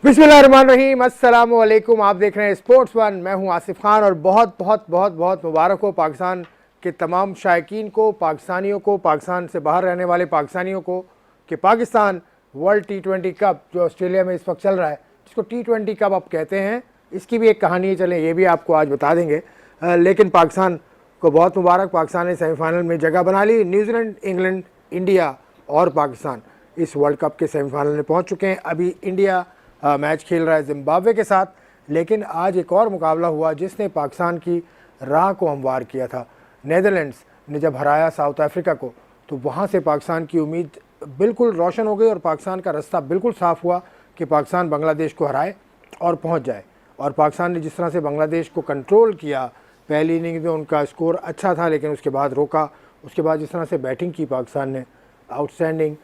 बिस्मिल्लाहिर्रहमानिर्रहीम, अस्सलामु अलैकुम। आप देख रहे हैं स्पोर्ट्स वन। मैं हूं आसिफ खान और बहुत बहुत बहुत बहुत मुबारक हो पाकिस्तान के तमाम शायकीन को, पाकिस्तानियों को, पाकिस्तान से बाहर रहने वाले पाकिस्तानियों को कि पाकिस्तान वर्ल्ड T20 कप जो ऑस्ट्रेलिया में इस वक्त चल रहा है, जिसको T20 कप आप कहते हैं, इसकी भी एक कहानी है। चलें, ये भी आपको आज बता देंगे। लेकिन पाकिस्तान को बहुत मुबारक, पाकिस्तान ने सेमीफाइनल में जगह बना ली। न्यूजीलैंड, इंग्लैंड, इंडिया और पाकिस्तान इस वर्ल्ड कप के सेमीफाइनल में पहुँच चुके हैं। अभी इंडिया मैच खेल रहा है जिम्बाब्वे के साथ, लेकिन आज एक और मुकाबला हुआ जिसने पाकिस्तान की राह को हमवार किया था। नीदरलैंड्स ने जब हराया साउथ अफ्रीका को, तो वहाँ से पाकिस्तान की उम्मीद बिल्कुल रोशन हो गई और पाकिस्तान का रास्ता बिल्कुल साफ़ हुआ कि पाकिस्तान बांग्लादेश को हराए और पहुँच जाए। और पाकिस्तान ने जिस तरह से बांग्लादेश को कंट्रोल किया, पहली इनिंग में उनका स्कोर अच्छा था लेकिन उसके बाद रोका। उसके बाद जिस तरह से बैटिंग की पाकिस्तान ने, आउटस्टैंडिंग।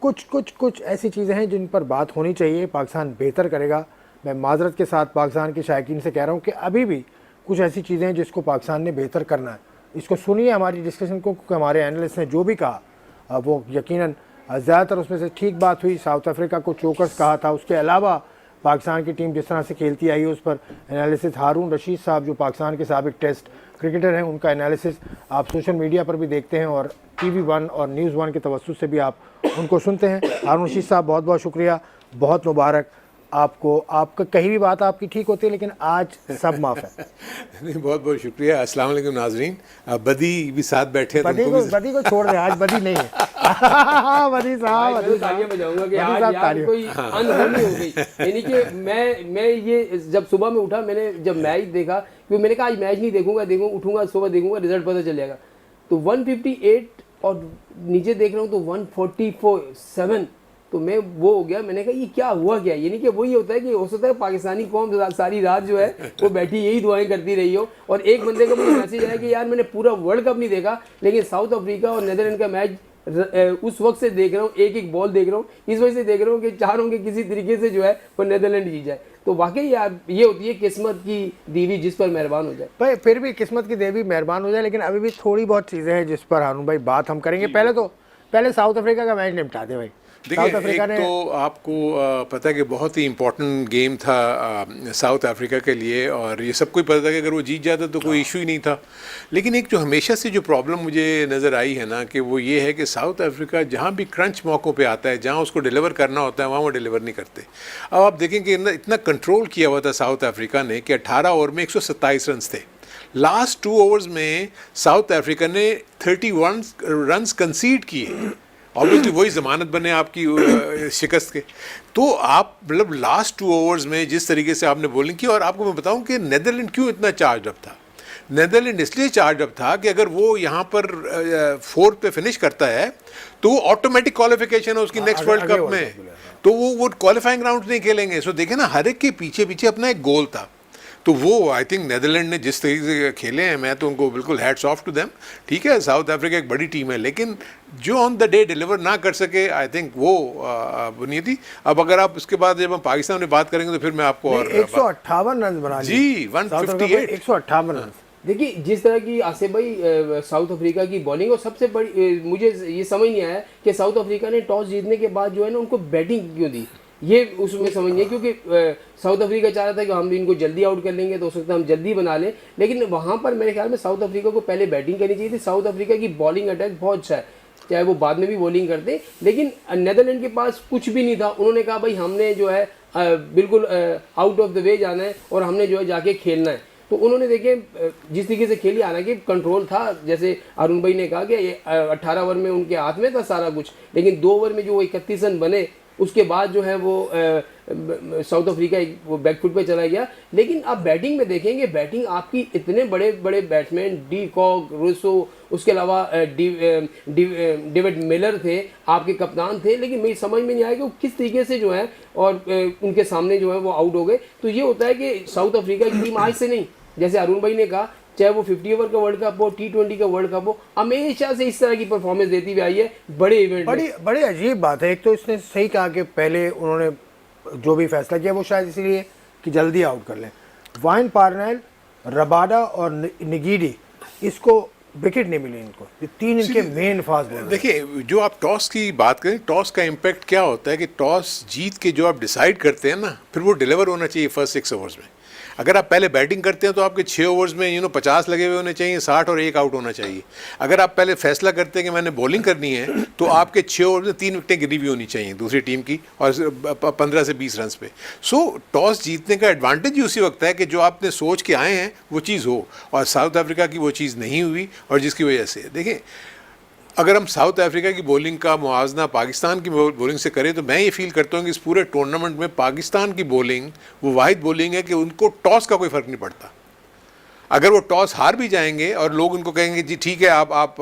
कुछ ऐसी चीज़ें हैं जिन पर बात होनी चाहिए। पाकिस्तान बेहतर करेगा। मैं माजरत के साथ पाकिस्तान के शायकीन से कह रहा हूँ कि अभी भी कुछ ऐसी चीज़ें हैं जिसको पाकिस्तान ने बेहतर करना है। इसको सुनिए हमारी डिस्कशन को, क्योंकि हमारे एनालिस्ट ने जो भी कहा वो यकीनन ज़्यादातर उसमें से ठीक बात हुई। साउथ अफ्रीका को चोकर्स कहा था, उसके अलावा पाकिस्तान की टीम जिस तरह से खेलती आई है उस पर एनालिसिस हारून रशीद साहब, जो पाकिस्तान के साबिक टेस्ट क्रिकेटर हैं, उनका एनालिसिस आप सोशल मीडिया पर भी देखते हैं और TV1 और न्यूज़ 1 के तवज्जुह से भी आप उनको सुनते हैं। हारून रशीद साहब, बहुत बहुत शुक्रिया, बहुत मुबारक आपको। आपका कहीं भी बात आपकी ठीक होती है, लेकिन आज सब माफ़ है। नहीं, बहुत बहुत शुक्रिया। अस्सलाम वालेकुम नाजरीन। बदी भी साथ बैठे हैं। बदी को छोड़ दे, आज बदी नहीं है। बदी साहब, तालियां बजाऊंगा कि आज यार कोई अनहोनी हो गई। यानी कि मैं ये जब सुबह में उठा, मैंने जब मैच देखा, क्योंकि मैंने कहा आज मैच नहीं देखूंगा, उठूंगा सुबह देखूंगा, रिजल्ट पता चल जाएगा। तो 158 और नीचे देख रहा हूँ तो 147, तो मैं वो हो गया। मैंने कहा ये क्या हुआ क्या? यानी कि वही होता है कि हो सकता है पाकिस्तानी कौम सारी रात जो है वो बैठी यही दुआएं करती रही हो। और एक बंदे का मुझे मैसेज आया कि यार मैंने पूरा वर्ल्ड कप नहीं देखा, लेकिन साउथ अफ्रीका और नीदरलैंड का मैच उस वक्त से देख रहा हूँ, एक एक बॉल देख रहा हूँ, इस वजह से देख रहा हूँ कि चाह रहा हूँ कि किसी तरीके से जो है वो नीदरलैंड जीत जाए। तो वाकई यार ये होती है किस्मत की देवी जिस पर मेहरबान हो जाए। भाई फिर भी किस्मत की देवी मेहरबान हो जाए, लेकिन अभी भी थोड़ी बहुत चीज़ें हैं जिस पर हारून भाई बात हम करेंगे। पहले साउथ अफ्रीका का मैच निपटा दे भाई। देखिए, एक तो आपको पता है कि बहुत ही इम्पोर्टेंट गेम था साउथ अफ्रीका के लिए, और ये सबको ही पता था कि अगर वो जीत जाता तो कोई इशू ही नहीं था। लेकिन एक जो हमेशा से जो प्रॉब्लम मुझे नज़र आई है ना, कि वो ये है कि साउथ अफ्रीका जहाँ भी क्रंच मौक़ों पे आता है, जहाँ उसको डिलीवर करना होता है, वहाँ वो डिलीवर नहीं करते। अब आप देखें कि इतना कंट्रोल किया हुआ था साउथ अफ्रीका ने कि 18 ओवर में 127 रन थे। लास्ट 2 ओवर्स में साउथ अफ्रीका ने 31 रन कंसीड किए। ऑब्वियसली वही ज़मानत बने आपकी शिकस्त के। तो आप मतलब लास्ट 2 ओवर्स में जिस तरीके से आपने बॉलिंग की, और आपको मैं बताऊं कि नीदरलैंड क्यों इतना चार्ज अप था। नीदरलैंड इसलिए चार्ज अप था कि अगर वो यहाँ पर 4th पे फिनिश करता है तो वो ऑटोमेटिक क्वालिफिकेशन है उसकी नेक्स्ट वर्ल्ड कप में, तो वो क्वालिफाइंग राउंड नहीं खेलेंगे। सो देखे ना, हर एक के पीछे पीछे अपना एक गोल था। तो वो आई थिंक नीदरलैंड ने जिस तरीके से खेले हैं, मैं तो उनको बिल्कुल हैट्स ऑफ टू देम। ठीक है, साउथ अफ्रीका एक बड़ी टीम है, लेकिन जो ऑन द डे डिलीवर ना कर सके, आई थिंक वो नहीं थी। अब अगर आप उसके बाद जब हम पाकिस्तान में बात करेंगे तो फिर मैं आपको और 158 रन बना लिए जी, 158 158 रन। देखिए जिस तरह की आसिफ भाई साउथ अफ्रीका की बॉलिंग, और सबसे बड़ी मुझे ये समझ नहीं आया कि साउथ अफ्रीका ने टॉस जीतने के बाद जो है ना उनको बैटिंग क्यों दी, ये उसमें समझ नहीं है। क्योंकि साउथ अफ्रीका चाह रहा था कि हम भी इनको जल्दी आउट कर लेंगे तो हो सकता है हम जल्दी बना लें, लेकिन वहाँ पर मेरे ख्याल में साउथ अफ्रीका को पहले बैटिंग करनी चाहिए थी। साउथ अफ्रीका की बॉलिंग अटैक बहुत अच्छा है, चाहे वो बाद में भी बॉलिंग करते, लेकिन नीदरलैंड के पास कुछ भी नहीं था। उन्होंने कहा भाई हमने जो है बिल्कुल आउट ऑफ द वे जाना है और हमने जो है जाके खेलना है। तो उन्होंने देखे जिस तरीके से खेली, हालांकि कंट्रोल था, जैसे अरुण भाई ने कहा कि 18 ओवर में उनके हाथ में था सारा कुछ, लेकिन 2 ओवर में जो 31 रन बने उसके बाद जो है वो साउथ अफ्रीका वो बैकफुट पे चला गया। लेकिन आप बैटिंग में देखेंगे, बैटिंग आपकी इतने बड़े बड़े बैट्समैन डी कॉक, रूसो, उसके अलावा डेविड मिलर थे, आपके कप्तान थे, लेकिन मेरी समझ में नहीं आया कि वो किस तरीके से जो है और उनके सामने जो है वो आउट हो गए। तो ये होता है कि साउथ अफ्रीका की टीम आज से नहीं, जैसे अरुण भाई ने कहा, चाहे वो 50 ओवर का वर्ल्ड कप हो, T20 का वर्ल्ड कप हो, हमेशा से इस तरह की परफॉर्मेंस देती हुई आई है बड़े इवेंट में। बड़ी अजीब बात है। एक तो इसने सही कहा कि पहले उन्होंने जो भी फैसला किया वो शायद इसलिए कि जल्दी आउट कर लें। वाइन पार्नेल, रबाडा और निगीडी, इसको विकेट नहीं मिले इनको, ये 3 इनके मेन फास्ट बॉलर। देखिए, जो आप टॉस की बात करें, टॉस का इम्पैक्ट क्या होता है कि टॉस जीत के जो आप डिसाइड करते हैं ना, फिर वो डिलीवर होना चाहिए फर्स्ट 6 ओवर्स में। अगर आप पहले बैटिंग करते हैं तो आपके 6 ओवर्स में 50 लगे हुए होने चाहिए, 60 और 1 आउट होना चाहिए। अगर आप पहले फैसला करते हैं कि मैंने बॉलिंग करनी है तो आपके 6 ओवर में 3 विकेटें गिरी हुई होनी चाहिए दूसरी टीम की, और 15 से 20 रन पे। सो टॉस जीतने का एडवांटेज ही उसी वक्त है कि जो आपने सोच के आए हैं वो चीज़ हो, और साउथ अफ्रीका की वो चीज़ नहीं हुई, और जिसकी वजह से देखें, अगर हम साउथ अफ्रीका की बॉलिंग का मुआवजा पाकिस्तान की बॉलिंग से करें तो मैं ये फील करता हूँ कि इस पूरे टूर्नामेंट में पाकिस्तान की बॉलिंग वो वाहिद बॉलिंग है कि उनको टॉस का कोई फ़र्क नहीं पड़ता। अगर वो टॉस हार भी जाएंगे और लोग उनको कहेंगे जी ठीक है आप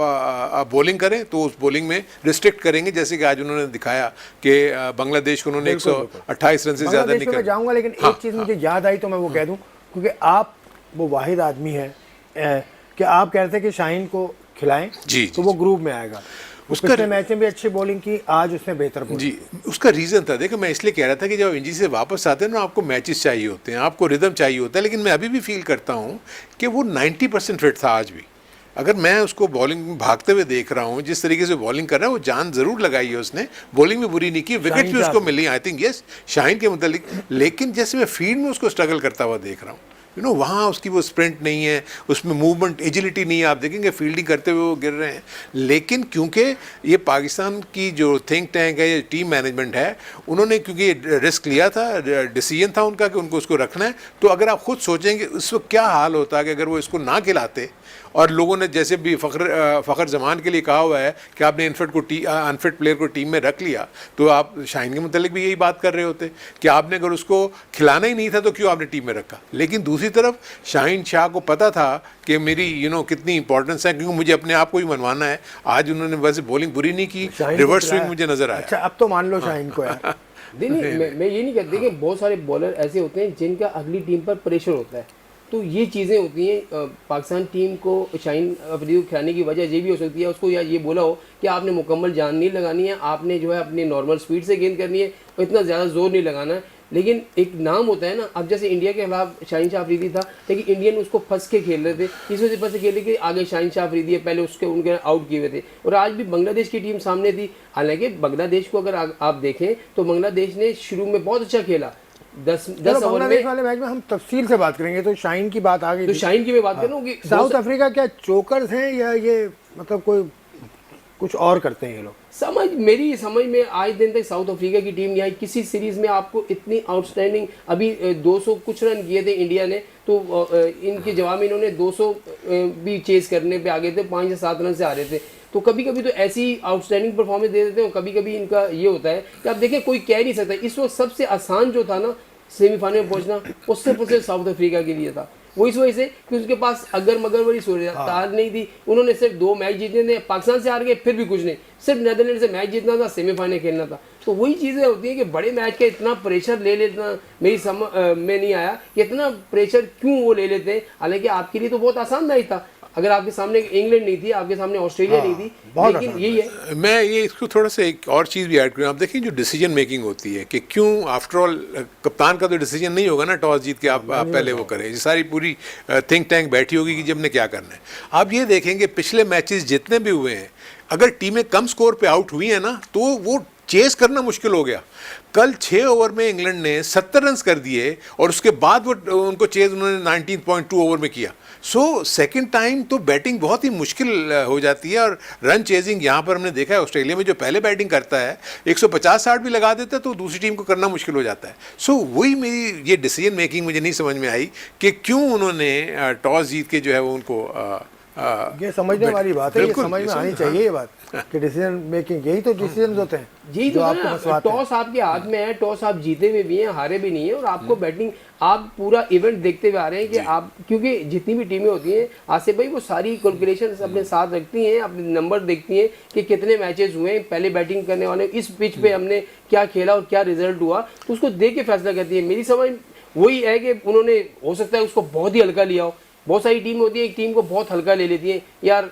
बॉलिंग करें, तो उस बॉलिंग में रिस्ट्रिक्ट करेंगे, जैसे कि आज उन्होंने दिखाया कि बांग्लादेश को उन्होंने 128 रन से ज़्यादा नहीं कर जाऊँगा। लेकिन एक चीज़ मुझे याद आई तो मैं वो कह दूँ, क्योंकि आप वो वाहिद आदमी हैं कि आप कह रहे थे कि शाहीन को खिलाएं जी, तो वो ग्रुप में आएगा। उसका मैच में भी अच्छी बॉलिंग की, आज उसने बेहतर बॉलिंग जी, उसका रीज़न था। देखो, मैं इसलिए कह रहा था कि जब इंजी से वापस आते हैं ना, आपको मैचेस चाहिए होते हैं, आपको रिदम चाहिए होता है, लेकिन मैं अभी भी फील करता हूँ कि वो 90% फिट था आज भी। अगर मैं उसको बॉलिंग में भागते हुए देख रहा हूँ, जिस तरीके से बॉलिंग कर रहा है, वो जान ज़रूर लगाई है उसने, बॉलिंग में बुरी नहीं की, विकेट भी उसको मिली आई थिंक, यस शाहीन के मुतालिक। लेकिन जैसे मैं फील्ड में उसको स्ट्रगल करता हुआ देख रहा हूँ, वहाँ उसकी वो स्प्रिंट नहीं है, उसमें मूवमेंट एजिलिटी नहीं है। आप देखेंगे फील्डिंग करते हुए वो गिर रहे हैं, लेकिन क्योंकि ये पाकिस्तान की जो थिंक टैंक है, ये टीम मैनेजमेंट है, उन्होंने क्योंकि रिस्क लिया था, डिसीजन था उनका कि उनको उसको रखना है। तो अगर आप खुद सोचेंगे उस वक्त क्या हाल होता कि अगर वो इसको ना खिलाते, और लोगों ने जैसे भी फ़खर जमान के लिए कहा हुआ है कि आपने अनफिट प्लेयर को टीम में रख लिया, तो आप शाहीन के मुतालिक भी यही बात कर रहे होते कि आपने अगर उसको खिलाना ही नहीं था तो क्यों आपने टीम में रखा। लेकिन दूसरी तरफ शाहीन शाह को पता था कि मेरी कितनी इंपॉर्टेंस है, क्योंकि मुझे अपने आप को ही मनवाना है। आज उन्होंने वैसे बॉलिंग बुरी नहीं की, रिवर्स स्विंग मुझे नज़र आया। अच्छा, अब तो मान लो शाहीन को यार। नहीं, मैं ये नहीं कहती कि बहुत सारे बॉलर ऐसे होते हैं जिनका अगली टीम पर प्रेशर होता है, तो ये चीज़ें होती हैं। पाकिस्तान टीम को शाहीन अफरीदी को खिलाने की वजह ये भी हो सकती है उसको या ये बोला हो कि आपने मुकम्मल जान नहीं लगानी है, आपने जो है अपनी नॉर्मल स्पीड से गेंद करनी है और इतना ज़्यादा जोर नहीं लगाना है। लेकिन एक नाम होता है ना, अब जैसे इंडिया के खिलाफ शाहीन शाह अफरीदी था, लेकिन इंडियन उसको फंस के खेल रहे थे, इस वजह से फंस के खेल रहे कि आगे शाहीन शाह अफरीदी है, पहले उसके उनके आउट किए हुए थे। और आज भी बांग्लादेश की टीम सामने थी, हालांकि बांग्लादेश को अगर आप देखें तो बांग्लादेश ने शुरू में बहुत अच्छा खेला, 10 ओवर में। वाले मैच में हम तफसील से बात करेंगे, तो शाहीन की बात आ गई। तो शाहीन की मैं बात कर रहा हूँ कि साउथ अफ्रीका क्या चोकर्स हैं या ये मतलब कोई कुछ और करते हैं ये लोग? मेरी समझ में आज दिन तक साउथ अफ्रीका की टीम नहीं आई किसी सीरीज में आपको इतनी आउटस्टैंडिंग। अभी 200 कुछ रन किए थे इंडिया ने, तो इनके जवाब में इन्होंने 200 भी चेस करने पे आ गए थे, 5 या 7 रन से आ रहे थे। तो कभी कभी तो ऐसी आउटस्टैंडिंग परफॉर्मेंस दे देते हैं, कभी कभी इनका ये होता है कि आप देखें कोई कह नहीं सकता। इस वक्त सबसे आसान जो था ना सेमीफाइनल में पहुंचना, उससे सिर्फ साउथ अफ्रीका के लिए था। वो इस वजह से कि उसके पास अगर मगर वाली सूरत नहीं थी। उन्होंने सिर्फ 2 मैच जीतने थे, पाकिस्तान से हार गए फिर भी कुछ नहीं, सिर्फ नीदरलैंड से मैच जीतना था, सेमीफाइनल खेलना था। तो वही चीज़ें होती हैं कि बड़े मैच का इतना प्रेशर ले लेना मेरी समझ में नहीं आया कि इतना प्रेशर क्यों वो ले लेते हैं। हालांकि आपके लिए तो बहुत आसान नहीं था, अगर आपके सामने इंग्लैंड नहीं थी, आपके सामने ऑस्ट्रेलिया नहीं थी, लेकिन यही है। मैं ये इसको थोड़ा सा एक और चीज़ भी ऐड करूँ। आप देखिए जो डिसीजन मेकिंग होती है कि क्यों आफ्टर ऑल कप्तान का तो डिसीजन नहीं होगा ना टॉस जीत के आप पहले वो करें, सारी पूरी थिंक टैंक बैठी होगी कि जब ने क्या करना है। आप ये देखेंगे पिछले मैचेस जितने भी हुए हैं, अगर टीमें कम स्कोर पे आउट हुई हैं ना, तो वो चेस करना मुश्किल हो गया। कल 6 ओवर में इंग्लैंड ने 70 रन कर दिए और उसके बाद वो उनको चेज उन्होंने 19.2 ओवर में किया। सो सेकंड टाइम तो बैटिंग बहुत ही मुश्किल हो जाती है। और रन चेजिंग यहाँ पर हमने देखा है ऑस्ट्रेलिया में, जो पहले बैटिंग करता है 150-60 भी लगा देता है तो दूसरी टीम को करना मुश्किल हो जाता है। सो वही मेरी ये डिसीजन मेकिंग मुझे नहीं समझ में आई कि क्यों उन्होंने टॉस जीत के जो है वो उनको ये समझने वाली बात है, ये समझ में आनी चाहिए ये बात कि डिसीजन मेकिंग यही तो डिसीजन होते हैं, यही तो है। टॉस आपके हाथ में है, टॉस आप जीते हुए भी हैं, हारे भी नहीं है, और आपको बैटिंग आप पूरा इवेंट देखते हुए आ रहे हैं कि आप, क्योंकि जितनी भी टीमें होती हैं आसिफ भाई, वो सारी कैलकुलेशन अपने साथ रखती हैं, अपने नंबर देखती हैं कि कितने मैचेस हुए, पहले बैटिंग करने वाले इस पिच पे हमने क्या खेला और क्या रिजल्ट हुआ, तो उसको देख के फैसला करती है। मेरी समझ वही है कि उन्होंने हो सकता है उसको बहुत ही हल्का लिया हो। बहुत सारी टीम होती है, एक टीम को बहुत हल्का ले लेती है, यार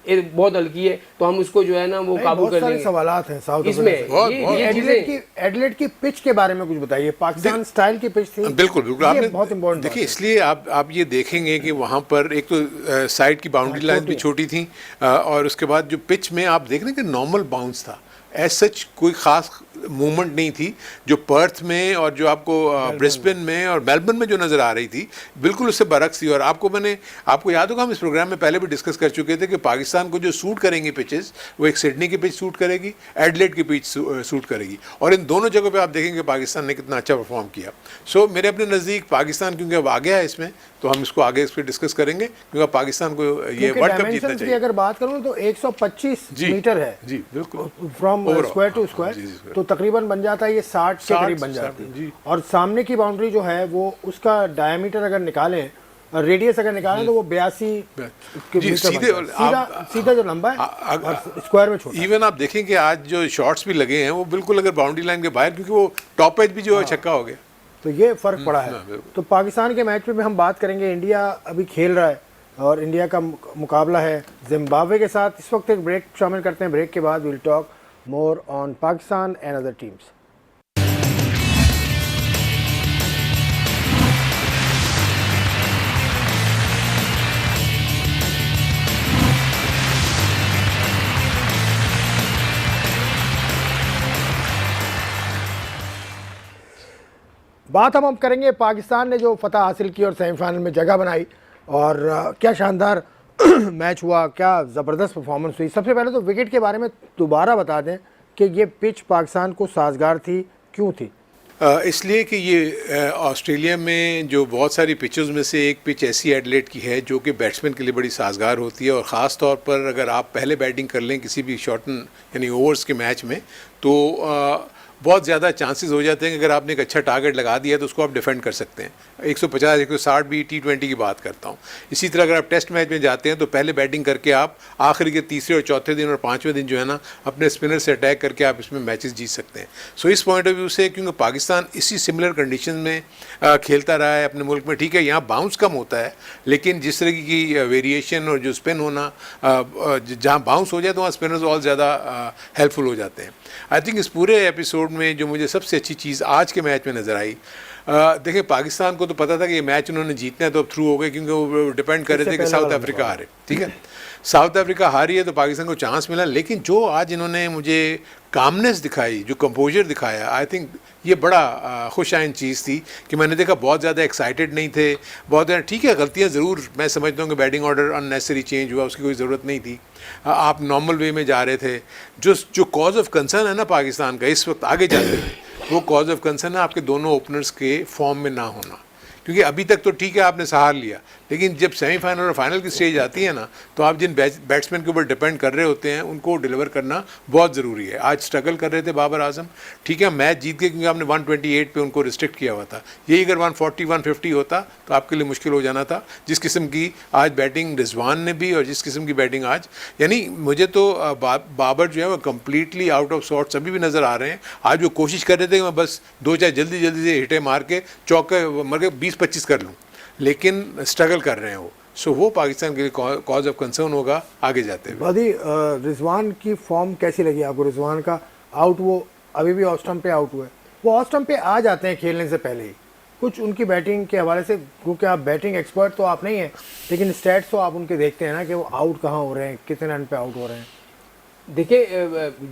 बहुत हल्की है, तो हम उसको जो है ना वो काबू बहुत कर सारे लेंगे। सवालात हैं साउथ इसमें अफ्रीका से। ये चीजें एडिलेड की पिच के बारे में कुछ बताइए, पाकिस्तान स्टाइल की पिच थी। बिल्कुल बिल्कुल, ये आपने बहुत इंपॉर्टेंट देखिए, इसलिए आप ये देखेंगे कि वहाँ पर एक तो साइड की बाउंड्री लाइन भी छोटी थी, और उसके बाद जो पिच में आप देख रहे हैं कि नॉर्मल बाउंस था, एज सच कोई खास मूवमेंट नहीं थी जो पर्थ में और जो आपको ब्रिस्बेन में और मेलबर्न में जो नज़र आ रही थी, बिल्कुल उससे बरक्स थी। और आपको याद होगा हम इस प्रोग्राम में पहले भी डिस्कस कर चुके थे कि पाकिस्तान को जो सूट करेंगी पिचेस, वो एक सिडनी की पिच सूट करेगी, एडिलेड की पिच सूट करेगी, और इन दोनों जगहों पे आप देखेंगे पाकिस्तान ने कितना अच्छा परफॉर्म किया। सो मेरे अपने नज़दीक पाकिस्तान क्योंकि अब आ गया है इसमें, तो हम इसको आगे इस पर डिस्कस करेंगे, क्योंकि पाकिस्तान को ये वर्ल्ड कप जीतना डायमेंशंस की चाहिए। अगर बात करूं तो 125 मीटर है जी बिल्कुल, फ्रॉम Overall, स्क्वायर टू जी, स्क्वायर, जी, तो तकरीबन बन जाता है ये 60 के 60 करीब बन जाती जी। है। और सामने की बाउंड्री जो है वो उसका डायमीटर अगर निकालें, रेडियस अगर निकालें, तो वो 82 जी, सीधा जो लंबा है और स्क्वायर में छोटा। इवन आप देखें कि आज जो शॉट्स भी लगे हैं वो बिल्कुल अगर बाउंड्री लाइन के बाहर, क्योंकि वो टॉप एज भी जो है छक्का हो गया। तो ये फर्क पड़ा है। तो पाकिस्तान के मैच पे भी हम बात करेंगे। इंडिया अभी खेल रहा है और इंडिया का मुकाबला है जिम्बाब्वे के साथ। इस वक्त एक ब्रेक शामिल करते हैं, ब्रेक के बाद will talk more on Pakistan and other teams. बात हम अब करेंगे पाकिस्तान ने जो फतह हासिल की और सेमीफाइनल में जगह बनाई, और क्या शानदार मैच हुआ, क्या ज़बरदस्त परफॉर्मेंस हुई। सबसे पहले तो विकेट के बारे में दोबारा बता दें कि ये पिच पाकिस्तान को साजगार थी, क्यों थी? इसलिए कि ये ऑस्ट्रेलिया में जो बहुत सारी पिचेस में से एक पिच ऐसी एडिलेड की है जो कि बैट्समैन के लिए बड़ी साजगार होती है, और ख़ास तौर पर अगर आप पहले बैटिंग कर लें किसी भी शॉर्टन यानी ओवर्स के मैच में, तो बहुत ज़्यादा चांसेस हो जाते हैं कि अगर आपने एक अच्छा टारगेट लगा दिया तो उसको आप डिफेंड कर सकते हैं। 150 160 भी T20 की बात करता हूँ। इसी तरह अगर आप टेस्ट मैच में जाते हैं तो पहले बैटिंग करके आप आखिरी के तीसरे और चौथे दिन और पाँचवें दिन जो है ना, अपने स्पिनर से अटैक करके आप इसमें मैचेस जीत सकते हैं। सो इस पॉइंट ऑफ व्यू से, क्योंकि पाकिस्तान इसी सिमिलर कंडीशन में खेलता रहा है अपने मुल्क में, ठीक है यहाँ बाउंस कम होता है, लेकिन जिस तरह की वेरिएशन और जो स्पिन होना, जहाँ बाउंस हो जाए तो वहाँ स्पिनर्स और ज़्यादा हेल्पफुल हो जाते हैं। आई थिंक इस पूरे एपिसोड में जो मुझे सबसे अच्छी चीज़ आज के मैच में नज़र आई, देखिए पाकिस्तान को तो पता था कि ये मैच उन्होंने जीतना है, तो अब थ्रू हो गए, क्योंकि वो डिपेंड कर रहे थे कि साउथ अफ्रीका हारे, ठीक है। साउथ अफ्रीका हारी है तो पाकिस्तान को चांस मिला, लेकिन जो आज इन्होंने मुझे कामनेस दिखाई, जो कंपोजर दिखाया, आई थिंक ये बड़ा खुश आइन चीज़ थी कि मैंने देखा बहुत ज़्यादा एक्साइटेड नहीं थे, बहुत ज़्यादा, ठीक है गलतियाँ ज़रूर मैं समझता हूँ कि बैटिंग ऑर्डर अननेसेसरी चेंज हुआ, उसकी कोई ज़रूरत नहीं थी, आप नॉर्मल वे में जा रहे थे। जो कॉज ऑफ कंसर्न है ना पाकिस्तान का इस वक्त आगे जाते हुए, वो कॉज ऑफ कंसर्न है आपके दोनों ओपनर्स के फॉर्म में ना होना, क्योंकि अभी तक तो ठीक है आपने सहार लिया, लेकिन जब सेमीफाइनल और फाइनल की स्टेज आती है ना, तो आप जिन बैट्समैन के ऊपर डिपेंड कर रहे होते हैं उनको डिलीवर करना बहुत ज़रूरी है। आज स्ट्रगल कर रहे थे बाबर आजम, ठीक है मैच जीत गए क्योंकि आपने 128 पे उनको रिस्ट्रिक्ट किया हुआ था, यही अगर 140 150 होता तो आपके लिए मुश्किल हो जाना था। जिस किस्म की आज बैटिंग रिजवान ने भी, और जिस किस्म की बैटिंग आज, यानी मुझे तो बाबर जो है वो कम्प्लीटली आउट ऑफ सॉर्ट्स अभी भी नज़र आ रहे हैं। आज वो कोशिश कर रहे थे कि मैं बस 2-4 जल्दी जल्दी से हिटे मार के चौके मर के 20-25 कर लूँ, लेकिन स्ट्रगल कर रहे हैं वो। सो वो पाकिस्तान के लिए कॉज ऑफ कंसर्न होगा आगे जाते हुए। बदी रिजवान की फॉर्म कैसी लगी आपको? रिजवान का आउट, वो अभी भी ऑफ स्टंप पे आउट हुए, वो ऑफ स्टंप पे आ जाते हैं खेलने से पहले ही। कुछ उनकी बैटिंग के हवाले से, क्योंकि आप बैटिंग एक्सपर्ट तो आप नहीं हैं, लेकिन स्टैट्स तो आप उनके देखते हैं ना कि वो आउट कहाँ हो रहे हैं, कितने रन पे आउट हो रहे हैं। देखिए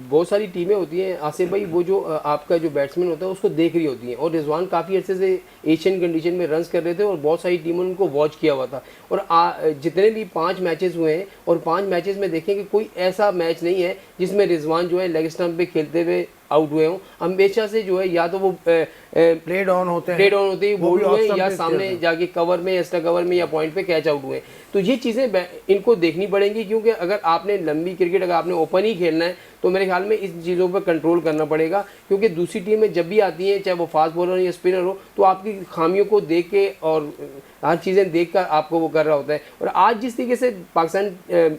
बहुत सारी टीमें होती हैं आसिफ भाई, वो जो आपका जो बैट्समैन होता है उसको देख रही होती हैं, और रिजवान काफ़ी अर्से से एशियन कंडीशन में रन्स कर रहे थे और बहुत सारी टीमों ने उनको वॉच किया हुआ था। और जितने भी 5 मैचेस हुए हैं, और 5 मैचेस में देखें कि कोई ऐसा मैच नहीं है जिसमें रिजवान जो है लेग स्टंप पे खेलते हुए आउट हुए हों। हमेशा से जो है या तो वो प्लेड ऑन होते हैं, बोल्ड हुए, या सामने जाके कवर में, एक्स्ट्रा कवर में या पॉइंट पे कैच आउट हुए। तो ये चीज़ें इनको देखनी पड़ेंगी, क्योंकि अगर आपने लंबी क्रिकेट अगर आपने ओपन ही खेलना है तो मेरे ख्याल में इस चीज़ों पर कंट्रोल करना पड़ेगा, क्योंकि दूसरी टीमें जब भी आती हैं, चाहे वो फास्ट बॉलर हो या स्पिनर हो, तो आपकी खामियों को देख के और हर चीज़ें देख कर आपको वो कर रहा होता है। और आज जिस तरीके से पाकिस्तान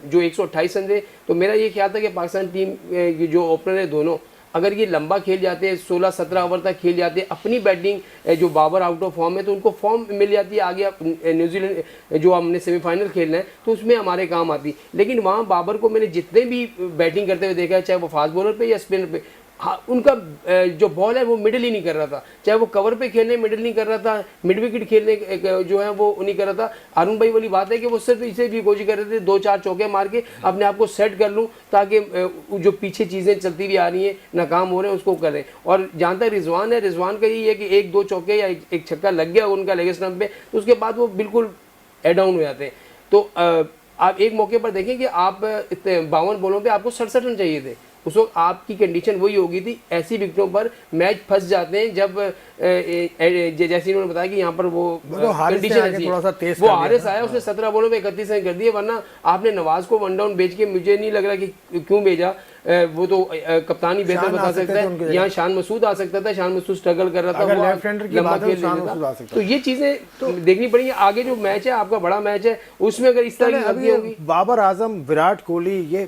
जो 128 रन थे, तो मेरा ये ख्याल था कि पाकिस्तान टीम जो ओपनर है दोनों, अगर ये लंबा खेल जाते हैं 16-17 ओवर तक खेल जाते हैं, अपनी बैटिंग जो बाबर आउट ऑफ फॉर्म है तो उनको फॉर्म मिल जाती है आगे। न्यूजीलैंड जो हमने सेमीफाइनल खेलना है तो उसमें हमारे काम आती। लेकिन वहाँ बाबर को मैंने जितने भी बैटिंग करते हुए देखा है, चाहे वो फास्ट बॉलर पे या स्पिनर पे, हाँ उनका जो बॉल है वो मिडल ही नहीं कर रहा था, चाहे वो कवर पे खेलने मिडल नहीं कर रहा था, मिड विकेट खेलने जो है वो नहीं कर रहा था। अरुण भाई वाली बात है कि वो सिर्फ इसे भी कोशिश कर रहे थे 2-4 चौके मार के अपने आप को सेट कर लूँ ताकि जो पीछे चीज़ें चलती हुई आ रही हैं नाकाम हो रहे हैं उसको करें। और जहाँ तक रिजवान है, रिजवान का यही है कि 1-2 चौके या एक छक्का लग गया उनका लेग स्टंप पे तो उसके बाद वो बिल्कुल एड डाउन हो जाते हैं। तो आप एक मौके पर देखें कि आप 52 बॉलों पे आपको 67 रन चाहिए थे, उस वक्त आपकी कंडीशन वही होगी थी। ऐसी विकेटों पर मैच फंस जाते हैं जब जैसे इन्होंने बताया कि यहाँ पर वो कंडीशन ऐसी है। वो हारिस आया, उसने 17 बॉलों पे 31 रन कर दिए, वरना आपने नवाज को 1 डाउन भेज के मुझे नहीं लग रहा कि क्यों भेजा, वो तो कप्तान ही बेहतर बता सकता है। यहाँ शान मसूद आ सकता था, शान मसूद स्ट्रगल कर रहा था, लंबा खेल लेता था। तो ये चीजें तो देखनी पड़ेंगी। आगे जो मैच है आपका बड़ा मैच है उसमें अगर इस तरह की गलती होगी। बाबर आजम, विराट कोहली ये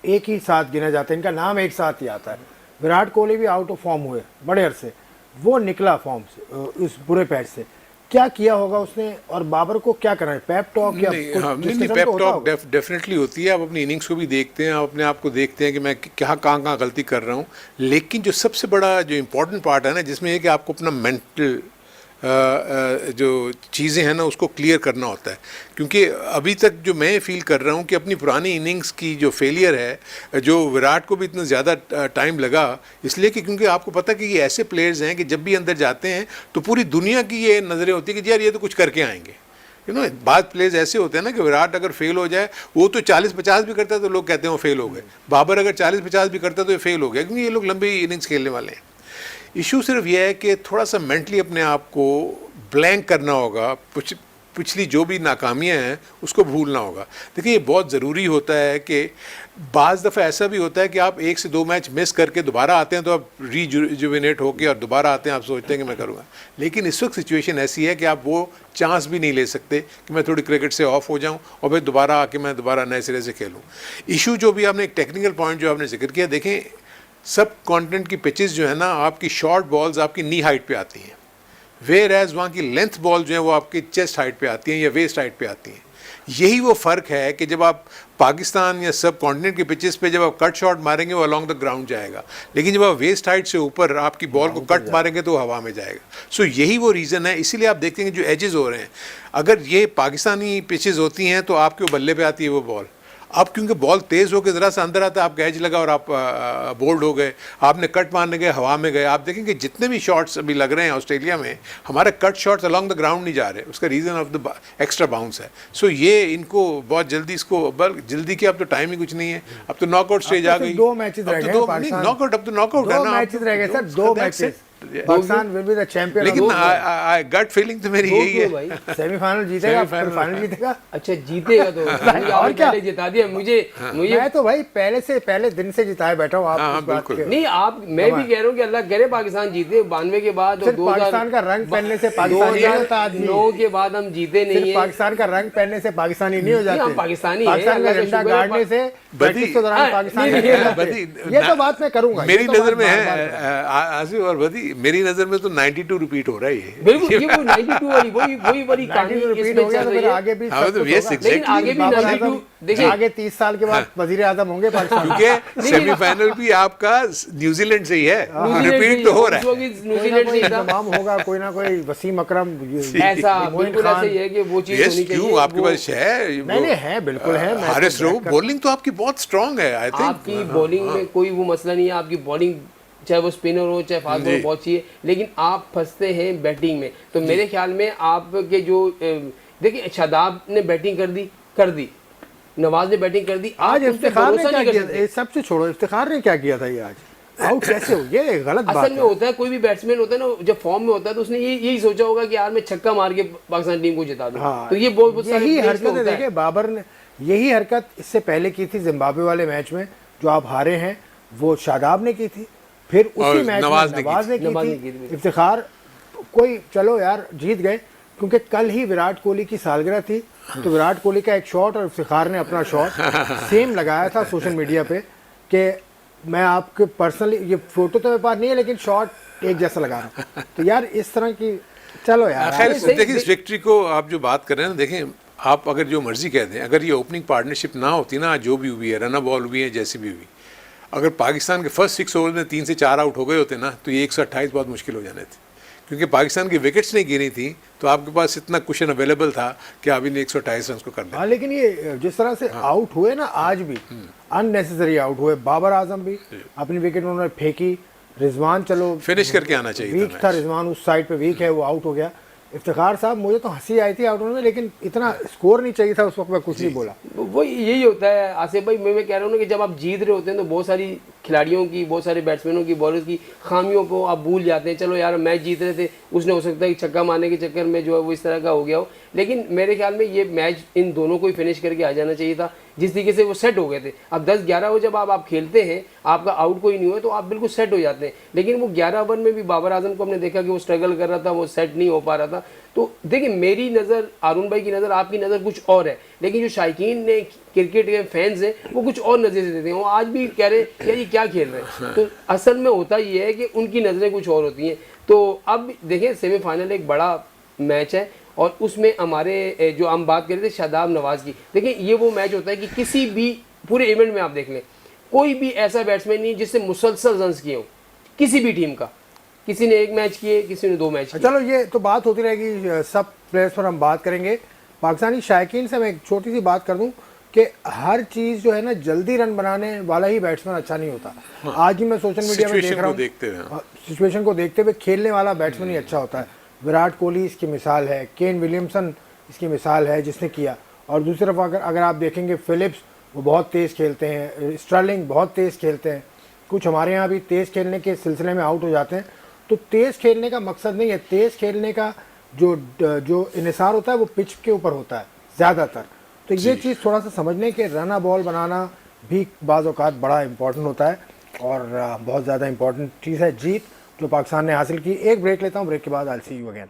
एक ही साथ गिना जाता है, इनका नाम एक साथ ही आता है। विराट कोहली भी आउट ऑफ फॉर्म हुए बड़े अरसे, वो निकला फॉर्म से इस बुरे पैच से। क्या किया होगा उसने और बाबर को क्या करना है? पेप टॉक या नहीं, पेप टॉक डेफिनेटली होती है। आप अपनी इनिंग्स को भी देखते हैं, आप अपने आप को देखते हैं कि मैं कहाँ गलती कर रहा हूँ। लेकिन जो सबसे बड़ा जो इम्पोर्टेंट पार्ट है ना, जिसमें है कि आपको अपना मेंटल जो चीज़ें हैं ना उसको क्लियर करना होता है। क्योंकि अभी तक जो मैं फील कर रहा हूँ कि अपनी पुरानी इनिंग्स की जो फेलियर है, जो विराट को भी इतना ज़्यादा टाइम लगा, इसलिए कि क्योंकि आपको पता कि ये ऐसे प्लेयर्स हैं कि जब भी अंदर जाते हैं तो पूरी दुनिया की ये नज़रें होती है कि यार ये तो कुछ करके आएंगे। बाद प्लेयर्स ऐसे होते हैं ना कि विराट अगर फेल हो जाए, वो तो 40-50 भी करता है तो लोग कहते हैं वो फेल हो गए। बाबर अगर 40-50 भी करता है तो ये फेल हो गया, क्योंकि ये लोग लंबी इनिंग्स खेलने वाले हैं। इशू सिर्फ यह है कि थोड़ा सा मेंटली अपने आप को ब्लैंक करना होगा, पिछली जो भी नाकामियां हैं उसको भूलना होगा। देखिए ये बहुत ज़रूरी होता है कि बाज़ दफ़ा ऐसा भी होता है कि आप 1 से 2 मैच मिस करके दोबारा आते हैं तो आप रिजुविनेट होकर और दोबारा आते हैं, आप सोचते हैं कि मैं करूँगा। लेकिन इस वक्त सिचुएशन ऐसी है कि आप वो चांस भी नहीं ले सकते कि मैं थोड़ी क्रिकेट से ऑफ हो जाऊँ और फिर दोबारा आके मैं दोबारा नए सिरे से खेलूँ। इशू जो भी आपने एक टेक्निकल पॉइंट जो आपने जिक्र किया, देखें सब कॉन्टिनेंट की पिचेस जो है ना, आपकी शॉर्ट बॉल्स आपकी नी हाइट पे आती हैं, वेयर एज वहाँ की लेंथ बॉल जो है वो आपकी चेस्ट हाइट पे आती हैं या वेस्ट हाइट पे आती हैं। यही वो फ़र्क है कि जब आप पाकिस्तान या सब कॉन्टिनेंट की पिचेस पे जब आप कट शॉट मारेंगे वो अलॉन्ग द ग्राउंड जाएगा, लेकिन जब आप वेस्ट हाइट से ऊपर आपकी बॉल को कट मारेंगे तो वो हवा में जाएगा। सो यही वो रीज़न है। इसीलिए आप देखते हैं कि जो एजेस हो रहे हैं, अगर ये पाकिस्तानी पिचेस होती हैं तो आपके वो बल्ले पे आती है वो बॉल। अब क्योंकि बॉल तेज़ होकर ज़रा सा अंदर आता है, आपका एज लगा और आप बोल्ड हो गए, आपने कट मारने गए, हवा में गए। आप देखेंगे जितने भी शॉट्स अभी लग रहे हैं ऑस्ट्रेलिया में, हमारे cut shots along the ground नहीं जा रहे। उसका reason of the extra bounce है। सो ये इनको बहुत जल्दी इसको जल्दी की, अब तो टाइम ही कुछ नहीं है, अब तो नॉकआउट स्टेज आ गई। 2 मैचेस रह गए, नॉकआउट अब तो नॉकआउट है ना, मैचेस रह गए sir, 2 matches. Pakistan will be the champion. लेकिन गट फीलिंग तो मेरी यही है, सेमीफाइनल जीतेगा, फाइनल जीतेगा। अच्छा जीतेगा तो और क्या जिता दिया मुझे। मैं तो भाई पहले दिन से जिताए बैठा हूँ। आप इस बात के नहीं, आप मैं भी कह रहा हूँ कि अल्लाह करे पाकिस्तान जीते 92 के बाद, और पाकिस्तान का रंग पहनने से पाकिस्तानी नहीं होता आदमी। 2009 के बाद हम जीते नहीं है। पाकिस्तान का रंग पहनने से पाकिस्तानी नहीं हो जाते। हम पाकिस्तानी पाकिस्तान का झंडा गाड़ने से प्रैक्टिस के दौरान पाकिस्तानी नहीं हो जाते। ये तो बात मैं करूंगा, मेरी नजर में है आसिफ और बदी, मेरी नजर में 92 रिपीट हो रहा है ये। बिल्कुल, ये वो 92 वाली वही वाली कहानी रिपीट हो गया। तो फिर आगे भी लेकिन आगे भी 92 देखिए, आगे 30 साल के बाद वजीर आजम होंगे पाकिस्तान, क्योंकि सेमीफाइनल भी आपका न्यूजीलैंड से ही है, रिपीट तो हो रहा है। न्यूजीलैंड से तमाम होगा कोई ना कोई, वसीम अकरम ऐसा बिल्कुल ऐसे ही है कि वो चीज होनी चाहिए। क्यों आपके पास है? नहीं है, बिल्कुल है। हारिस रऊफ बॉलिंग तो आपकी बहुत स्ट्रांग है। आई थिंक आपकी बॉलिंग में कोई वो मसला नहीं है, आपकी बॉलिंग चाहे वो स्पिनर हो चाहे फास्ट बॉलर बहुत चाहिए, लेकिन आप फंसते हैं बैटिंग में। तो मेरे ख्याल में आपके जो देखिए, शादाब ने बैटिंग कर दी, नवाज ने बैटिंग कर दी। आज इफ्तिखार ने क्या किया? सबसे छोड़ो, इफ्तिखार ने क्या किया था ये आज? आउट कैसे हो? ये गलत बात है। असल में होता है, कोई भी बैट्समैन होता है ना, जब फॉर्म में होता है तो उसने यही सोचा होगा कि यार मैं छक्का मार के पाकिस्तान टीम को जिता दूं। तो ये बहुत यही हरकत देखिए, बाबर ने यही हरकत इससे पहले की थी जिम्बाब्वे वाले मैच में जो आप हारे हैं, वो शादाब ने की थी, फिर उसी मैच में नवाज ने की थी। इफ्तिखार कोई चलो यार जीत गए, क्योंकि कल ही विराट कोहली की सालगिरह थी, तो विराट कोहली का एक शॉट और इफ्तिखार ने अपना शॉट सेम लगाया था सोशल मीडिया पे कि मैं आपके पर्सनली, ये फोटो तो मेरे पास नहीं है लेकिन शॉट एक जैसा लगा रहा हूँ। तो यार इस तरह की, चलो यार खैर सही- देखिए, इस विक्ट्री को आप जो बात कर रहे हैं ना, देखें आप अगर जो मर्जी कह दें, अगर ये ओपनिंग पार्टनरशिप ना होती ना, आज जो भी हुई है, रन बॉल हुई है, जैसी भी हुई, अगर पाकिस्तान के फर्स्ट 6 ओवर में 3 से 4 आउट हो गए होते ना, तो ये 128 बहुत मुश्किल हो जाने थे, क्योंकि पाकिस्तान की विकेट्स नहीं गिरी थी, तो आपके पास इतना कुशन अवेलेबल था कि आप इन 128 रन को कर लें। हाँ, लेकिन ये जिस तरह से आउट हुए ना आज भी, अननेसेसरी आउट हुए। बाबर आजम भी अपनी विकेट उन्होंने फेंकी, रिजवान चलो फिनिश करके आना चाहिए वीक था, रिजवान उस साइड पे वीक है, वो आउट हो गया। इफ्तिखार साहब, मुझे तो हंसी आई थी आउट होने में, लेकिन इतना स्कोर नहीं चाहिए था उस वक्त, मैं कुछ नहीं बोला। वो यही होता है आसिफ भाई, मैं कह रहा हूँ ना कि जब आप जीत रहे होते हैं तो बहुत सारी खिलाड़ियों की, बहुत सारे बैट्समैनों की, बॉलर्स की खामियों को आप भूल जाते हैं। चलो यार मैच जीत रहे थे, उसने हो सकता है कि छक्का मारने के चक्कर में जो है वो इस तरह का हो गया हो, लेकिन मेरे ख्याल में ये मैच इन दोनों को ही फिनिश करके आ जाना चाहिए था, जिस तरीके से वो सेट हो गए थे। अब 10-11 ओवर जब आप खेलते हैं, आपका आउट कोई नहीं हुआ तो आप बिल्कुल सेट हो जाते हैं, लेकिन वो 11 ओवर में भी बाबर आजम को हमने देखा कि वो स्ट्रगल कर रहा था, वो सेट नहीं हो पा रहा था। तो देखिए, मेरी नज़र, अरुण भाई की नज़र, आपकी नज़र कुछ और है, लेकिन जो शायकीन ने क्रिकेट के फैंस हैं वो कुछ और नज़र से देते हैं। वो आज भी कह रहे हैं यार ये क्या खेल रहे हैं, तो असल में होता ये है कि उनकी नज़रें कुछ और होती हैं। तो अब देखें, सेमीफाइनल एक बड़ा मैच है और उसमें हमारे जो हम बात कर रहे थे शादाब नवाज की, देखिए ये वो मैच होता है कि किसी भी पूरे इवेंट में आप देख लें, कोई भी ऐसा बैट्समैन नहीं जिससे मुसलसल रन किए हों किसी भी टीम का। किसी ने 1 मैच किए, किसी ने 2 मैच किए। चलो ये तो बात होती रहेगी, सब प्लेयर्स पर हम बात करेंगे। पाकिस्तानी शायकीन से मैं एक छोटी सी बात कर दूं कि हर चीज़ जो है ना, जल्दी रन बनाने वाला ही बैट्समैन अच्छा नहीं होता। आज ही मैं सोशल मीडिया में देख रहा हूँ, सिचुएशन को देखते हुए खेलने वाला बैट्समैन ही अच्छा होता है। विराट कोहली इसकी मिसाल है, केन विलियमसन इसकी मिसाल है जिसने किया। और दूसरी तरफ अगर आप देखेंगे, फिलिप्स वो बहुत तेज़ खेलते हैं, स्टर्लिंग बहुत तेज़ खेलते हैं। कुछ हमारे यहाँ भी तेज़ खेलने के सिलसिले में आउट हो जाते हैं। तो तेज़ खेलने का मकसद नहीं है, तेज़ खेलने का जो इन्हिसार होता है वो पिच के ऊपर होता है ज़्यादातर। तो ये चीज़ थोड़ा सा समझने के, रन बॉल बनाना भी बाज़ औक़ात बड़ा इंपॉर्टेंट होता है और बहुत ज़्यादा इंपॉर्टेंट चीज़ है जीत जो पाकिस्तान ने हासिल की। एक ब्रेक लेता हूँ, ब्रेक के बाद आई सी यू अगेन।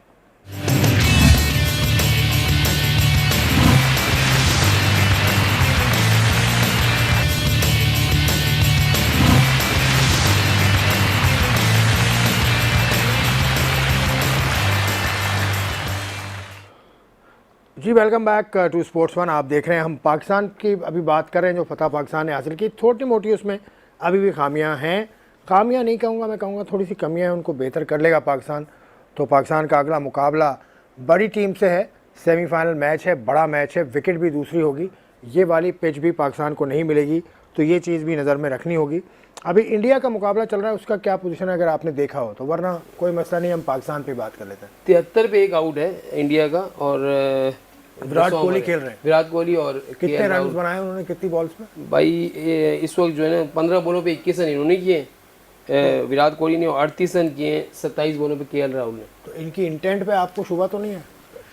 जी welcome back to Sports One. आप देख रहे हैं, हम पाकिस्तान की अभी बात कर रहे हैं जो फतह पाकिस्तान ने हासिल की। छोटी मोटी उसमें अभी भी खामियां हैं, खामियां नहीं कहूँगा, मैं कहूँगा थोड़ी सी कमियां हैं, उनको बेहतर कर लेगा पाकिस्तान। तो पाकिस्तान का अगला मुकाबला बड़ी टीम से है, सेमीफाइनल मैच है, बड़ा मैच है, विकेट भी दूसरी होगी, ये वाली पिच भी पाकिस्तान को नहीं मिलेगी, तो ये चीज़ भी नज़र में रखनी होगी। अभी इंडिया का मुकाबला चल रहा है, उसका क्या पोजीशन है अगर आपने देखा हो तो, वरना कोई मसला नहीं, हम पाकिस्तान पे बात कर लेते हैं। 73 पे एक आउट है इंडिया का और विराट कोहली खेल रहे हैं। विराट कोहली और कितने रन बनाए उन्होंने, कितनी बॉल्स में? भाई इस वक्त जो है ना 15 बॉलों पे 21 रन इन्होंने किए विराट कोहली ने, 38 रन किए 27 बॉलों पे केएल राहुल ने। तो इनकी इंटेंट पे आपको शुबा तो नहीं है?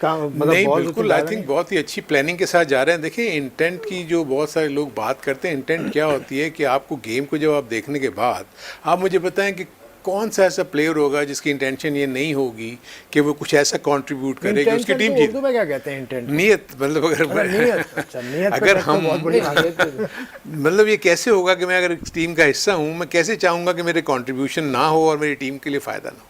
मतलब नहीं, बिल्कुल आई थिंक बहुत ही अच्छी प्लानिंग के साथ जा रहे हैं। देखिए, इंटेंट की जो बहुत सारे लोग बात करते हैं, इंटेंट क्या होती है कि आपको गेम को जब आप देखने के बाद आप मुझे बताएं कि कौन सा ऐसा प्लेयर होगा जिसकी इंटेंशन ये नहीं होगी कि वो कुछ ऐसा कंट्रीब्यूट करे कि उसकी टीम जीत। उर्दू में क्या कहते हैं इंटेंट? नियत, मतलब अगर हम मतलब ये कैसे होगा कि मैं अगर टीम का हिस्सा हूँ, मैं कैसे चाहूँगा कि मेरे कंट्रीब्यूशन ना हो और मेरी टीम के लिए फ़ायदा ना हो।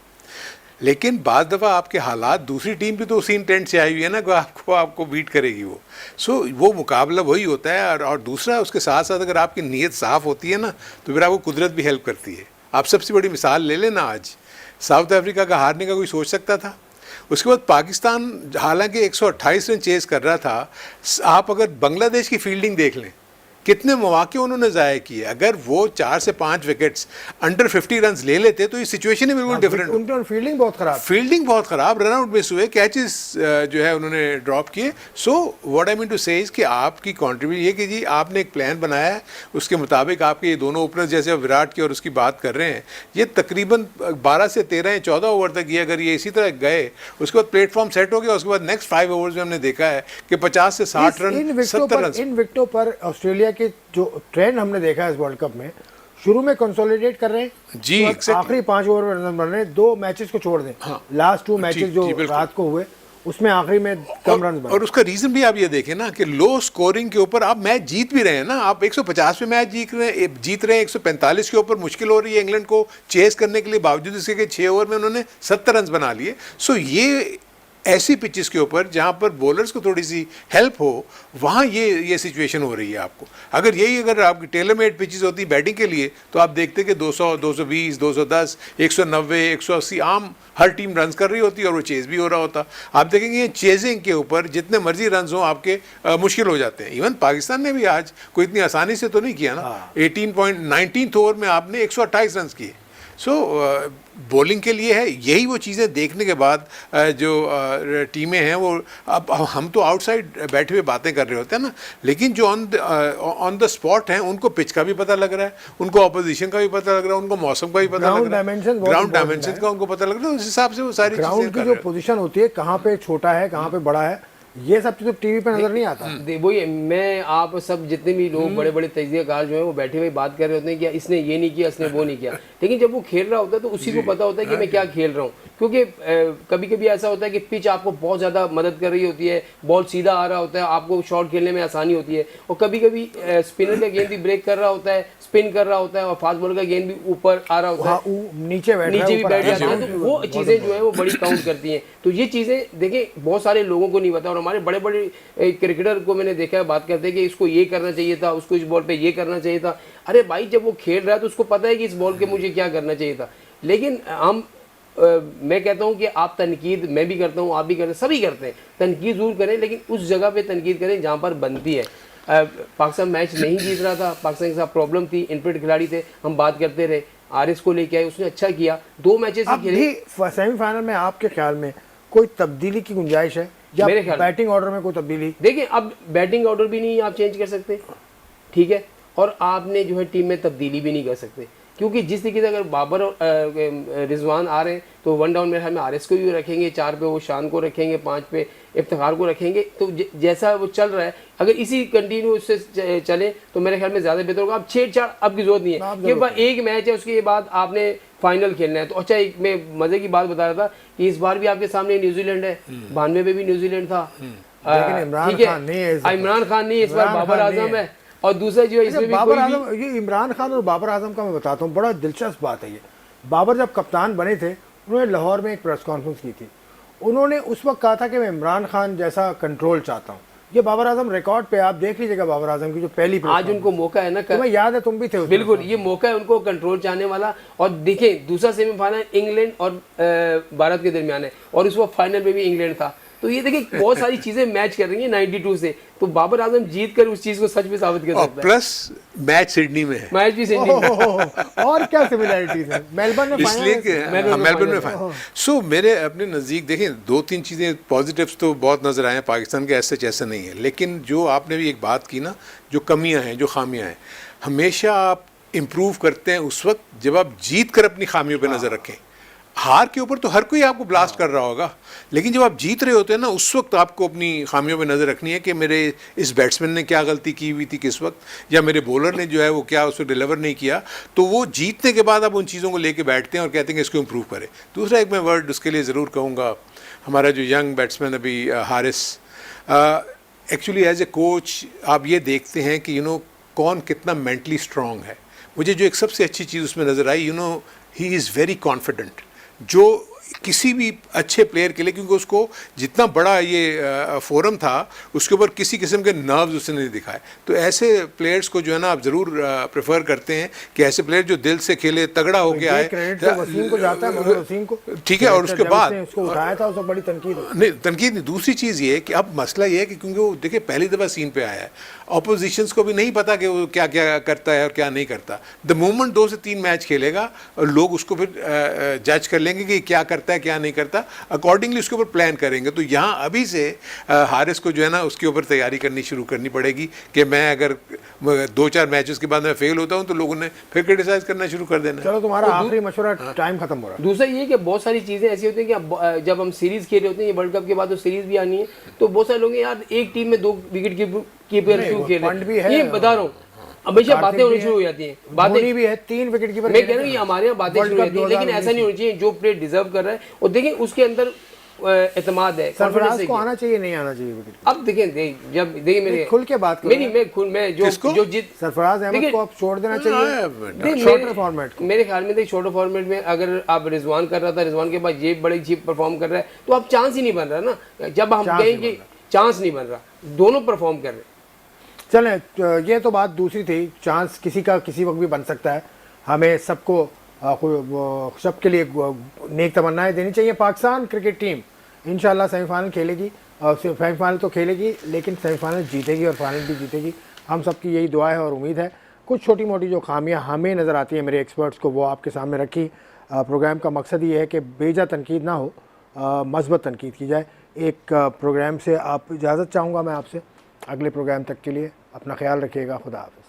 लेकिन बाद दफ़ा आपके हालात, दूसरी टीम भी तो उसी इंटेंट से आई हुई है ना कि आपको बीट करेगी वो। सो वो मुकाबला वही होता है। और दूसरा, उसके साथ साथ अगर आपकी नीयत साफ़ होती है ना, तो फिर आपको कुदरत भी हेल्प करती है। आप सबसे बड़ी मिसाल ले लेना, आज साउथ अफ्रीका का हारने का कोई सोच सकता था? उसके बाद पाकिस्तान हालांकि 128 रन चेज़ कर रहा था, आप अगर बांग्लादेश की फील्डिंग देख लें, कितने मौके उन्होंने ज़ाया किए। अगर वो 4 से 5 विकेट्स अंडर 50 रन ले लेते तो ये सिचुएशन ही बिल्कुल डिफरेंट। उनकी फील्डिंग बहुत ख़राब, रन आउट मिस हुए, कैचेस जो है उन्होंने ड्रॉप किए। So what I mean to say is कि आपकी कॉन्ट्रीब्यूशन ये कि जी आपने एक प्लान बनाया है, उसके मुताबिक आपके ये दोनों ओपनर्स, जैसे आप विराट की और उसकी बात कर रहे हैं, ये तकरीबन 12 से 13 या 14 ओवर तक ये अगर ये इसी तरह गए, उसके बाद प्लेटफॉर्म सेट हो गया। उसके बाद नेक्स्ट 5 ओवर्स में हमने देखा है कि 50 से 60 रन, 70 रन। इन विकेटों पर ऑस्ट्रेलिया के जो ट्रेंड हमने देखा है इस वर्ल्ड कप में, शुरू में कंसोलिडेट कर रहे हैं जी, आखिरी 5 ओवर में रन बन रहे हैं, 2 मैचेस को छोड़ दें, लास्ट 2 मैचेस जो रात को हुए उसमें आखिरी में कम रन बने। और उसका रीजन भी आप ये देखें ना कि लो स्कोरिंग के ऊपर आप मैच जीत भी रहे हैं ना, आप 150 पे मैच जीत रहे हैं, 145 के ऊपर मुश्किल हो रही है इंग्लैंड को चेस करने के लिए, बावजूद इसके कि 6 ओवर में उन्होंने 70 रन बना लिए। सो ये ऐसी पिचेस के ऊपर जहां पर बॉलर्स को थोड़ी सी हेल्प हो, वहां ये सिचुएशन हो रही है आपको। अगर आपकी टेलर मेड पिचेस होती बैटिंग के लिए तो आप देखते कि 200, 220, 210, 190, 180 आम हर टीम रन्स कर रही होती है और वो चेज भी हो रहा होता। आप देखेंगे ये चेजिंग के ऊपर जितने मर्जी रन्स हो आपके मुश्किल हो जाते हैं। इवन पाकिस्तान ने भी आज कोई इतनी आसानी से तो नहीं किया ना। 19 ओवर में आपने 128 रन किए। सो बॉलिंग के लिए है, यही वो चीज़ें देखने के बाद जो टीमें हैं वो, अब हम तो आउटसाइड बैठे हुए बातें कर रहे होते हैं ना, लेकिन जो ऑन द स्पॉट हैं उनको पिच का भी पता लग रहा है, उनको अपोजिशन का भी पता लग रहा है, उनको मौसम का भी पता लग रहा है, ग्राउंड डायमेंशन का उनको पता लग रहा है। उस हिसाब से वो सारी ग्राउंड की जो पोजीशन होती है, कहाँ पे छोटा है कहाँ पे बड़ा है, ये सब तो टीवी पे नजर नहीं आता। वही मैं आप सब जितने भी लोग बड़े बड़े तजज़ियाकार जो है वो बैठे हुए बात कर रहे होते हैं कि इसने ये नहीं किया, इसने वो नहीं किया, लेकिन जब वो खेल रहा होता है तो उसी को पता होता है कि मैं क्या खेल रहा हूँ। क्योंकि कभी कभी ऐसा होता है कि पिच आपको बहुत ज़्यादा मदद कर रही होती है, बॉल सीधा आ रहा होता है, आपको शॉट खेलने में आसानी होती है, और कभी कभी स्पिनर का गेंद भी ब्रेक कर रहा होता है, स्पिन कर रहा होता है, और फास्ट बॉलर का गेंद भी ऊपर आ रहा होता है, नीचे भी बैठ जाता है, तो वो चीज़ें जो है वो बड़ी काउंट करती हैं। तो ये चीज़ें देखिए बहुत सारे लोगों को नहीं पता, और हमारे बड़े बड़े क्रिकेटर को मैंने देखा है बात करते हैं कि इसको ये करना चाहिए था, उसको इस बॉल पे ये करना चाहिए था। अरे भाई जब वो खेल रहा है तो उसको पता है कि इस बॉल के मुझे क्या करना चाहिए था। लेकिन हम मैं कहता हूं कि आप तनकीद, मैं भी करता हूं, आप भी करते हैं, सभी करते हैं, तनकीद जरूर करें, लेकिन उस जगह पे तनकीद करें जहां पर बनती है। पाकिस्तान मैच नहीं जीत रहा था, पाकिस्तान के साथ प्रॉब्लम थी, इनफिट खिलाड़ी थे, हम बात करते रहे, आरएस को लेके आए, उसने अच्छा किया, 2 मैचेस ही खेले। सेमीफाइनल में आपके ख्याल में कोई तब्दीली की गुंजाइश है या मेरे ख्याल बैटिंग ऑर्डर में कोई तब्दीली? देखिए अब बैटिंग ऑर्डर भी नहीं आप चेंज कर सकते, ठीक है, और आपने जो है टीम में तब्दीली भी नहीं कर सकते, क्योंकि जिस तरीके से अगर बाबर और रिजवान आ रहे हैं तो 1 डाउन मेरे ख्याल में आरएस को भी रखेंगे, 4 पे वो शान को रखेंगे, 5 पे इफ्तिखार को रखेंगे। तो जैसा वो चल रहा है अगर इसी कंटिन्यू उससे चले तो मेरे ख्याल में ज़्यादा बेहतर होगा। अब छेड़छाड़ अब की जरूरत नहीं है, कि बस एक मैच है उसके बाद आपने फाइनल खेलना है। तो अच्छा एक मैं मज़े की बात बता रहा था कि इस बार भी आपके सामने न्यूजीलैंड है, 92 में भी न्यूजीलैंड था, ठीक है, इमरान खान नहीं, इस बार बाबर आजम है, और दूसरा जो है इसमें बाबर आजम, ये इमरान खान और बाबर आजम का मैं बताता हूँ, बड़ा दिलचस्प बात है ये। बाबर जब कप्तान बने थे उन्होंने लाहौर में एक प्रेस कॉन्फ्रेंस की थी, उन्होंने उस वक्त कहा था कि मैं इमरान खान जैसा कंट्रोल चाहता हूँ। ये बाबर आजम रिकॉर्ड पे आप देख लीजिएगा, बाबर आजम की जो पहली आज उनको मौका है ना, तुम्हें याद है, तुम भी थे बिल्कुल, ये मौका है उनको कंट्रोल चाहने वाला। और देखिए दूसरा सेमीफाइनल इंग्लैंड और भारत के दरमियान है, और उस वक्त फाइनल में भी इंग्लैंड था। तो ये देखिए बहुत सारी चीजें मैच कर रही हैं 92 से, तो बाबर आजम जीत कर उस चीज को सच में साबित कर सकता है। प्लस मैच सिडनी में है, मैच भी सिडनी में और क्या सिमिलैरिटीज है, मेलबर्न में इसलिए कि मेलबर्न में फाइनल। सो मेरे अपने नज़दीक देखें 2-3 चीज़ें पॉजिटिव्स तो बहुत नज़र आए हैं पाकिस्तान के, ऐसे नहीं है, लेकिन जो आपने भी एक बात की ना, जो कमियां हैं, जो खामियां हैं, हमेशा आप इम्प्रूव करते हैं उस वक्त जब आप जीत कर अपनी खामियों पर नज़र रखें। हार के ऊपर तो हर कोई आपको ब्लास्ट कर रहा होगा, लेकिन जब आप जीत रहे होते हैं ना, उस वक्त आपको अपनी खामियों पे नज़र रखनी है कि मेरे इस बैट्समैन ने क्या गलती की हुई थी किस वक्त, या मेरे बॉलर ने जो है वो क्या उसको डिलीवर नहीं किया। तो वो जीतने के बाद आप उन चीज़ों को लेके बैठते हैं और कहते हैं कि इसको इम्प्रूव करें। दूसरा एक मैं वर्ड उसके लिए ज़रूर कहूँगा, हमारा जो यंग बैट्समैन अभी Haris, actually as a coach आप ये देखते हैं कि कौन कितना मेंटली स्ट्रॉन्ग है। मुझे जो एक सबसे अच्छी चीज़ उसमें नज़र आई, ही इज़ वेरी कॉन्फिडेंट, जो किसी भी अच्छे प्लेयर के लिए, क्योंकि उसको जितना बड़ा ये फोरम था उसके ऊपर किसी किस्म के नर्व्स उसने नहीं दिखाए। तो ऐसे प्लेयर्स को जो है ना आप ज़रूर प्रेफर करते हैं कि ऐसे प्लेयर जो दिल से खेले, तगड़ा होके आए। वसीम को जाता है, वसीम को, ठीक है, और उसके बाद उसको उठाया था, उसको बड़ी तनकीद नहीं। दूसरी चीज़ ये है कि अब मसला ये है कि क्योंकि वो देखिए पहली दफ़ा सीन पे आया है, अपोजिशंस को भी नहीं पता कि वो क्या क्या करता है और क्या नहीं करता। द मोमेंट 2 से 3 मैच खेलेगा और लोग उसको फिर जज कर लेंगे कि क्या करता है क्या नहीं करता, अकॉर्डिंगली उसके ऊपर प्लान करेंगे। तो यहाँ अभी से हारिस को जो है ना उसके ऊपर तैयारी करनी शुरू करनी पड़ेगी कि मैं अगर 2-4 मैचेस के बाद मैं फेल होता हूँ तो लोगों ने फिर क्रिटिसाइज करना शुरू कर देना। चलो तुम्हारा आखिरी मशवरा, टाइम खत्म हो रहा है। दूसरा ये कि बहुत सारी चीज़ें ऐसी होती हैं कि जब हम सीरीज़ खेल रहे होते हैं, ये वर्ल्ड कप के बाद तो सीरीज़ भी आनी है, तो बहुत सारे लोग यार एक टीम में 2 विकेट कीपर क्यों खेल रहे हैं, ये बता रहा हूँ, हमेशा बातें होनी शुरू हो जाती हैं, बातें भी है 3 विकेट कीपर, मैं कह रहा हूँ ये हमारे यहाँ बातें शुरू हो जाती हैं, लेकिन ऐसा नहीं होनी चाहिए। जो प्लेयर डिजर्व कर रहा है, और देखिए उसके अंदर एतमाद है, सरफराज confidence को है। आना चाहिए, नहीं आना चाहिए विकेट? अब देखें जब देखिए मेरे खुल के बात करो मेरी मैं जो जीत सरफराज अहमद देखिए- को आप छोड़ देना हाँ, चाहिए शॉर्टर फॉर्मेट को। मेरे ख्याल में देखिए छोटे फॉर्मेट में अगर आप रिजवान कर रहा था, रिजवान के बाद ये बड़ी चीप परफॉर्म कर रहा है, तो अब चांस ही नहीं बन रहा ना। जब हम चांस कहें नहीं कि चांस नहीं बन रहा, दोनों परफॉर्म कर रहे हैं। चलें, ये तो बात दूसरी थी, चांस किसी का किसी वक्त भी बन सकता है। हमें सबको सबके लिए नेक तमन्नाएं देनी चाहिए। पाकिस्तान क्रिकेट टीम इंशाल्लाह सेमीफाइनल खेलेगी, और सेमीफाइनल तो खेलेगी लेकिन सेमीफाइनल जीतेगी और फाइनल भी जीतेगी। हम सबकी यही दुआ है और उम्मीद है। कुछ छोटी मोटी जो खामियां हमें नज़र आती हैं मेरे एक्सपर्ट्स को, वो आपके सामने रखी। प्रोग्राम का मकसद ये है कि बेजा तनकीद ना हो, मस्बत तनकीद की जाए। एक प्रोग्राम से आप इजाज़त चाहूँगा मैं आपसे। अगले प्रोग्राम तक के लिए अपना ख्याल रखिएगा। खुदा हाफ़िज़।